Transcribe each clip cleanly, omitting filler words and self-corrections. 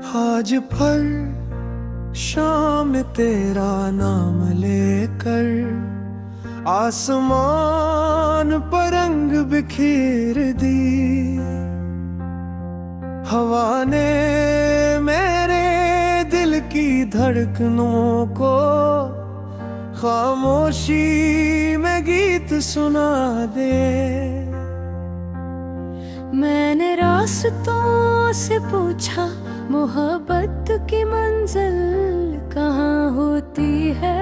आज भर शाम तेरा नाम लेकर आसमान पर रंग बिखेर दी। हवा ने मेरे दिल की धड़कनों को खामोशी में गीत सुना दे। मैंने रास्तों से पूछा मोहब्बत की मंजिल कहाँ होती है।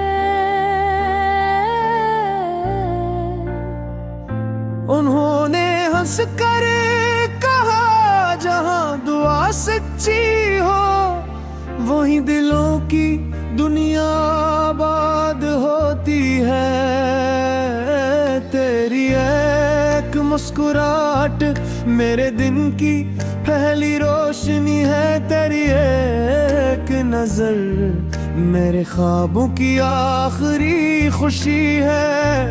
उन्होंने हंस कर कहा जहाँ दुआ सच्ची हो वहीं दिलों की दुनिया आबाद होती है। तेरी एक मुस्कुराहट मेरे दिन की पहली रोशनी है। तेरी एक नजर मेरे ख्वाबों की आखिरी खुशी है।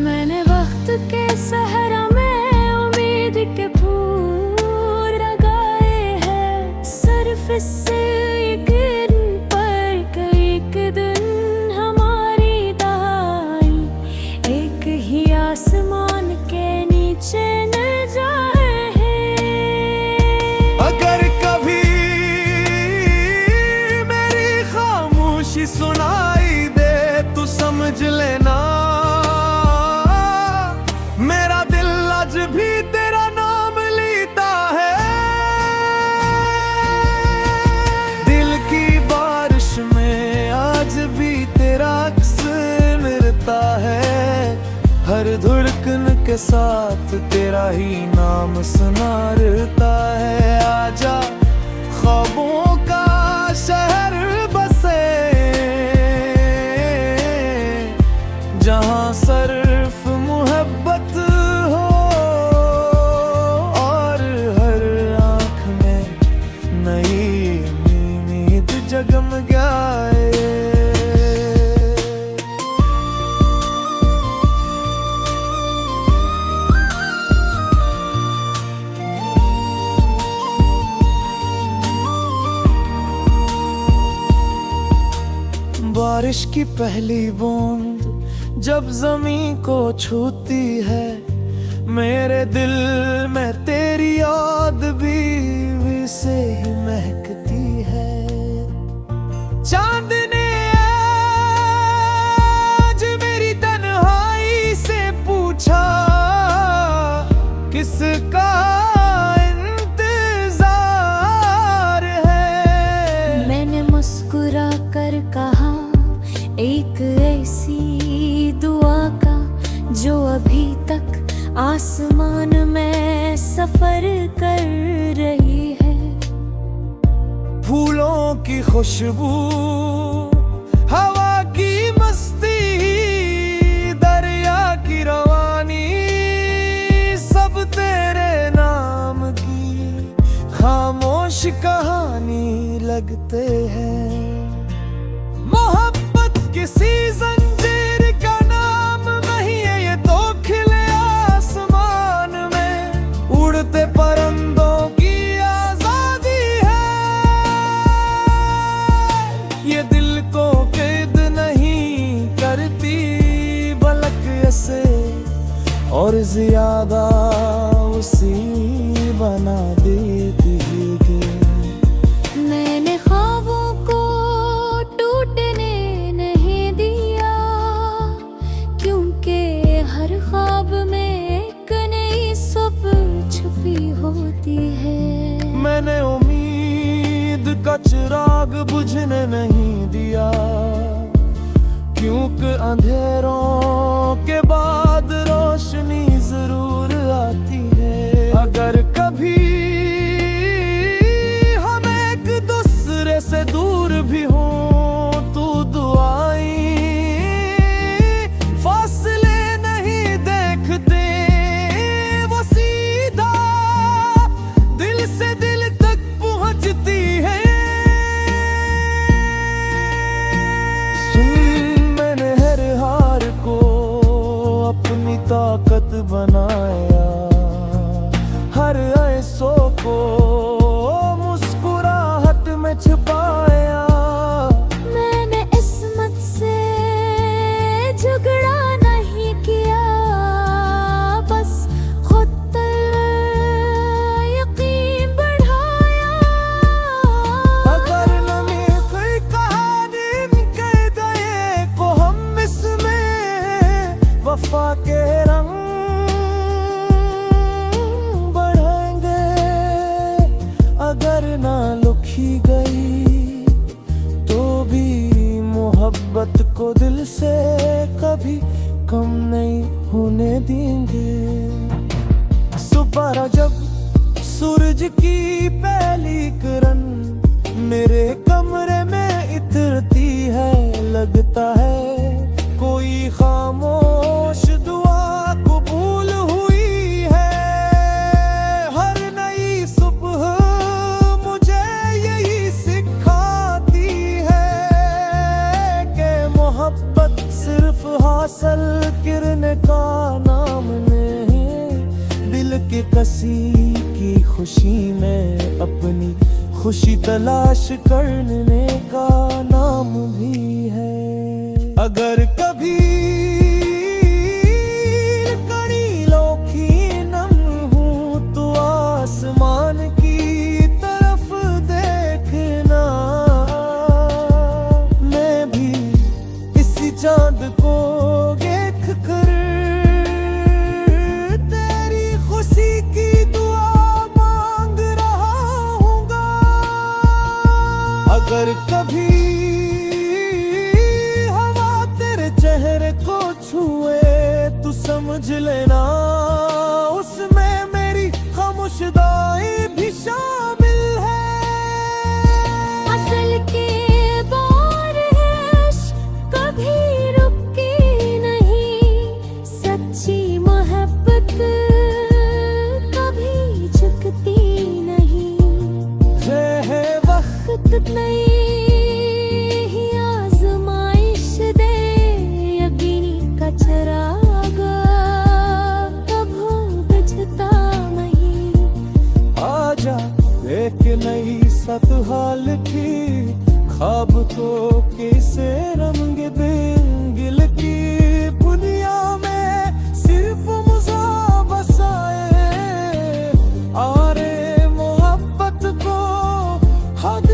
मैंने वक्त के सहरा में उम्मीद के फूल लगाए हैं। सिर्फ इससे एक दिन पर एक दिन हमारी दाई एक ही आसमान के नीचे न जाए हैं। अगर कभी मेरी खामोशी सुनाई दे तो समझ लेना मेरा दिल आज भी तेरा नाम लेता है। दिल की बारिश में आज भी तेरा अक्स मिलता है। हर धड़कन के साथ तेरा ही नाम सुनाता है। आजा ख्वाबों का शहर बसे जहाँ सिर्फ मोहब्बत हो और हर आँख में नई उम्मीद जगमगाए। बारिश की पहली बूंद जब जमीन को छूती है मेरे दिल में तेरी याद भी से ही महकती है। चांद ने आज मेरी तन्हाई से पूछा किसका इंतजार है। मैंने मुस्कुरा कर कहा एक ऐसी दुआ का जो अभी तक आसमान में सफर कर रही है। फूलों की खुशबू हवा की मस्ती दरिया की रवानी सब तेरे नाम की खामोश कहानी लगते हैं। मोहब्बत किसी जंजीर का नाम नहीं है ये तो खिले आसमान में उड़ते परिंदों की आजादी है। ये दिल को कैद नहीं करती बल्कि ऐसे और ज्यादा उसी बना देती है। मैंने ख्वाबों को टूटने नहीं दिया क्योंकि हर ख्वाब में एक नई सुबह छुपी होती है। मैंने उम्मीद का चिराग बुझने नहीं दिया क्योंकि अंधेरों के बाद रोशनी जरूर आती है। अगर कभी हम एक दूसरे से दूर भी हो तो दुआएं फासले नहीं देखते वो सीधा दिल से दिल तक पहुंचती है। सुन मैंने हर हार को अपनी ताकत बनाया हर ऐसों को में छुपाया। मैंने इसमत से झगड़ा नहीं किया, बस खुद पर यकीन बढ़ाया। अगर नमी कोई कहानी कह गए को हम इसमें वफा के रंग बढ़ेंगे। अगर ना लिखी गई तो भी मोहब्बत को दिल से कभी कम नहीं होने देंगे। सुबह जब सूरज की पहली किरण मेरे कमरे में इतरती है, लगता है कोई खामोश दुआ कबूल हुई है। हर नई सुबह मुझे यही सिखाती है कि मोहब्बत सिर्फ हासिल करने का नाम नहीं, दिल के किसी की खुशी में अपनी खुशी तलाश करने का नाम भी है। अगर कभी कड़ीलों की नम हूँ तो आसमान की तरफ देखना। मैं भी इसी चांद को देख कर तेरी खुशी की दुआ मांग रहा हूँगा। अगर कभी चेहरे को छुए तू समझ लेना, उसमें मेरी खामोशदाई भी शामिल है। असल के बारिश कभी रुकी नहीं, सच्ची मोहब्बत कभी झुकती नहीं। ये है वक्त नहीं चरागा कभू बुझता नहीं। आजा एक नई सत हाल की ख्वाब को कैसे रंग बिंगिल की दुनिया में सिर्फ मुझा बसाए। आरे मोहब्बत को हद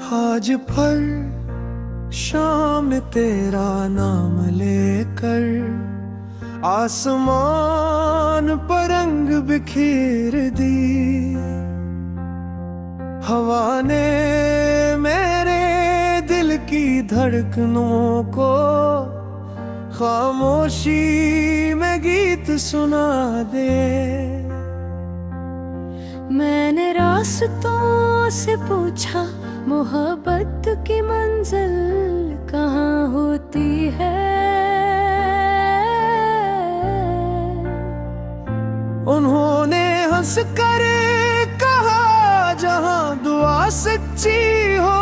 आज भर शाम तेरा नाम लेकर आसमान पर रंग बिखेर दी। हवा ने मेरे दिल की धड़कनों को खामोशी में गीत सुना दे। मैंने रास्तों से पूछा मोहब्बत की मंजिल कहाँ होती है। उन्होंने हंस कर कहा जहाँ दुआ सच्ची हो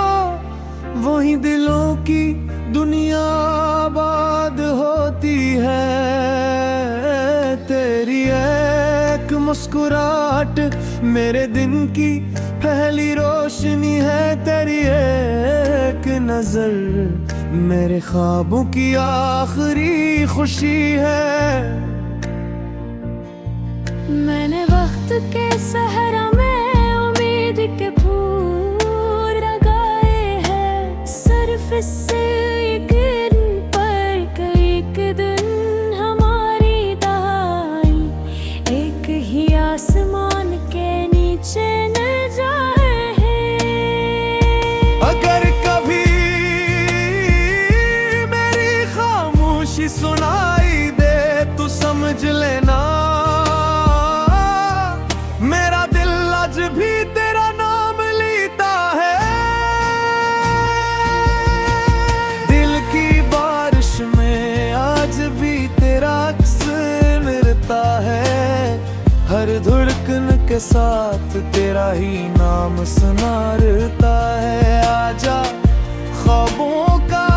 वहीं दिलों की दुनिया आबाद होती है। तेरी एक मुस्कुराहट मेरे दिन की पहली रोशनी है। तेरी एक नजर मेरे ख्वाबों की आखिरी खुशी है। मैंने वक्त के सहरा में उम्मीद के फूल लगाए हैं। सिर्फ इससे एक दिन पर एक दिन हमारी दाई एक ही आसमान के नीचे न जाए हैं। अगर कभी मेरी खामोशी सुनाई दे तो समझ लेना मेरा दिल आज भी तेरा नाम लेता है। दिल की बारिश में आज भी तेरा अक्स मिलता है। हर धड़कन के साथ तेरा ही नाम सुनाता है। आजा ख्वाबों का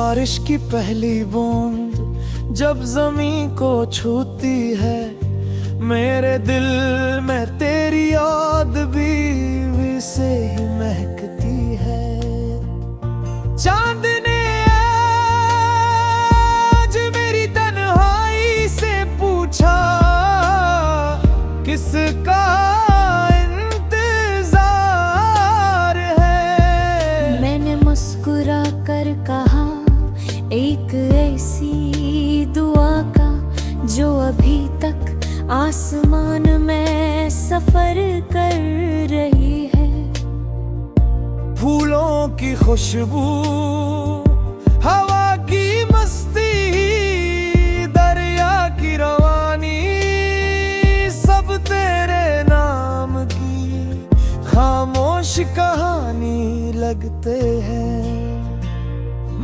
बारिश की पहली बूंद जब जमीन को छूती है, मेरे दिल में तेरी याद भी से ही महकती है। चांद ने आज मेरी तन्हाई से पूछा, किसका मुस्कुरा कर कहा, एक ऐसी दुआ का जो अभी तक आसमान में सफर कर रही है। फूलों की खुशबू, हवा की मस्ती, दरिया की रवानी, सब तेरे नाम की खामोश कहानी लगते हैं।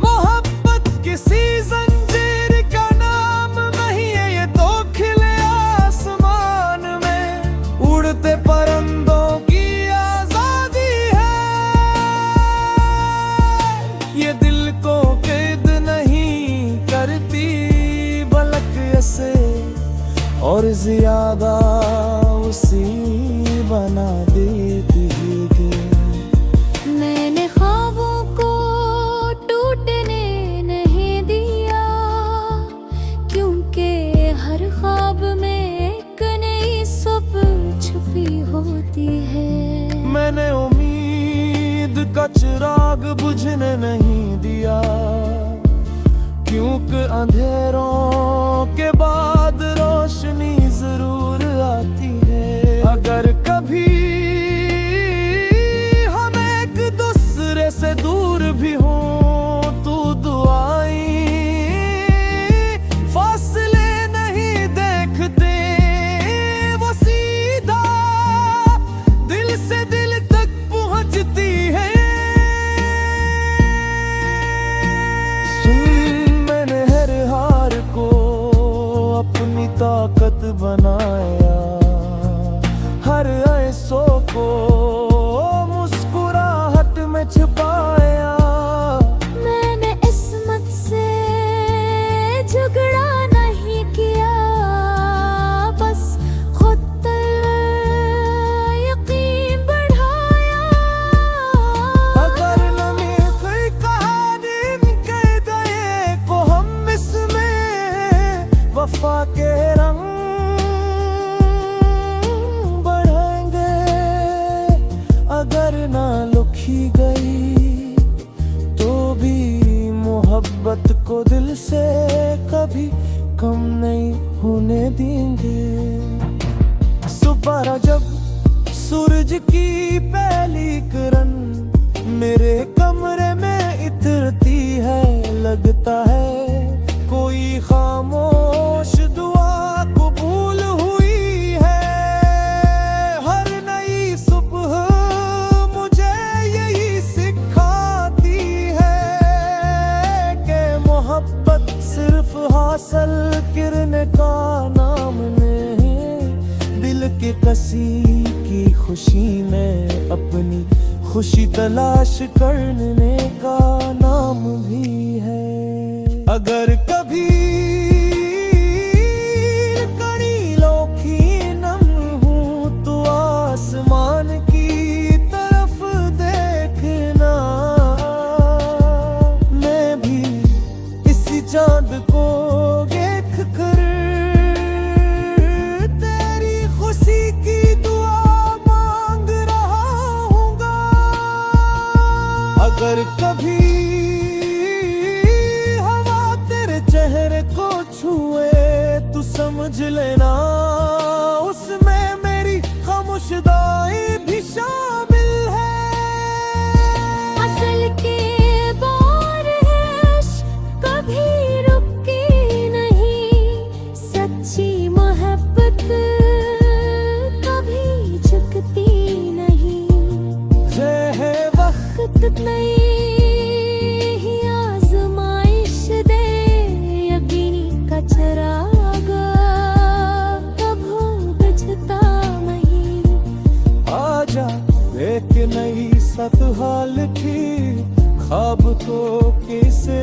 मोहब्बत किसी जंजीर का नाम नहीं है, ये तो खिले आसमान में उड़ते परिंदों की आजादी है। ये दिल को कैद नहीं करती बल्कि ऐसे और ज्यादा उसी बना देती है। मैंने ख्वाबों को टूटने नहीं दिया, क्योंकि हर ख्वाब में एक नई सुबह छुपी होती है। मैंने उम्मीद का चिराग बुझने नहीं दिया, क्योंकि अंधेरों के बाद रोशनी जरूर आती है। अगर कभी से दूर भी हो तू दुआई, फासले नहीं देखते वो सीधा दिल से दिल तक पहुंचती है। सुन, मैंने हर हार को अपनी ताकत बनाया, हर ऐसों को छुपाया। मैंने इस्मत से झगड़ा नहीं किया, बस खुद यकीन बढ़ाया। अगर नमी कोई कहानी कह गए को हम इसमें वफा के रंग बढ़ाएंगे। अगर ना लुखी गई तो भी मोहब्बत को दिल से कभी कम नहीं होने देंगे। सुबह जब सूरज की पहली किरण मेरे कमरे में इतरती है, लगता है कोई खामोश दुआ कबूल हुई है। हर नई सुबह सिर्फ हासिल करने का नाम नहीं, दिल के किसी की खुशी में अपनी खुशी तलाश करने का नाम भी है। अगर कभी कड़ीलों की नम हूँ तो आसमान की तरफ देखना, मैं भी इसी चांद को देख कर तेरी खुशी की दुआ मांग रहा हूँगा। अगर कभी हवा तेरे चेहरे को छुए तो समझ लेना उसमें मेरी खामोशदाई भी शामिल है। असल के बारिश कभी रुकी नहीं, सच्ची मोहब्बत कभी झुकती नहीं। रहे वक्त नहीं आजमाइश दे यकीनी का चराग कभी बुझता नहीं। आजा देख नहीं सत हाल की ख्वाब तो कैसे